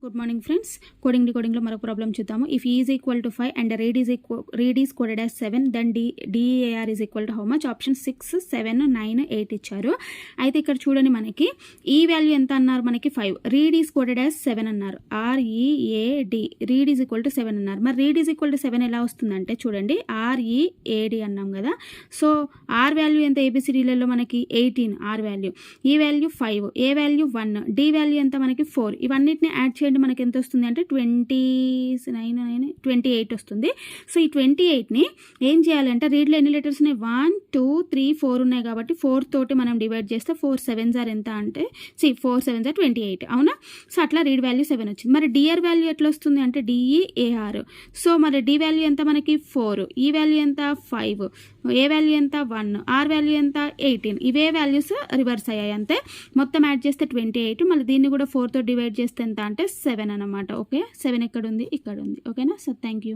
Good morning friends. కోడింగ్లో మరొక problem చూద్దాము. If E is equal to 5 and read is coded as 7 then D A R is equal to how much? Option 6, 7, 9, 8 ఇచ్చారు. అయితే ఇక్కడ చూడండి, మనకి ఈ వాల్యూ ఎంత అన్నారు? మనకి 5. రీడ్ ఈజ్ కోడెడ్ యాజ్ 7 అన్నారు. READ read is equal to 7 అన్నారు. మరి రీడ్ ఈజ్ ఈక్వల్ టు 7 ఎలా వస్తుందంటే చూడండి, READ అన్నాం కదా. సో ఆర్ వాల్యూ ఎంత? ఏబిసిడీలలో మనకి 18 ఆర్ వాల్యూ, ఈ వాల్యూ 5, ఏ వాల్యూ 1, డి వాల్యూ ఎంత? మనకి 4. ఇవన్నిటిని యాడ్ చేయండి, మనకి ఎంత వస్తుంది అంటే 28 వస్తుంది. సో ఈ 28ని ఏం చేయాలంటే, రీడ్లో ఎన్ని లెటర్స్ ఉన్నాయి? 1, 2, 3, 4 ఉన్నాయి కాబట్టి 4 తోటి మనం డివైడ్ చేస్తే 4 7s ఆర్ ఎంత అంటే 4 7s ఆర్ 28, అవునా? సో అట్లా రీడ్ వాల్యూ 7 వచ్చింది. మరి డిఆర్ వాల్యూ ఎట్లా వస్తుంది అంటే DEAR. సో మరి డి వాల్యూ ఎంత? మనకి 4, ఈ వాల్యూ ఎంత? 5, ఏ వాల్యూ ఎంత? 1, ఆర్ వాల్యూ ఎంత? 18. ఇవే వాల్యూస్ రివర్స్ అయ్యాయి అంతే. మొత్తం యాడ్ చేస్తే 28, మళ్ళీ దీన్ని కూడా 4తో డివైడ్ చేస్తే ఎంత అంటే 7 అనమాట. ఓకే, 7 ఎక్కడ ఉంది? ఇక్కడ ఉంది. ఓకేనా? So thank you.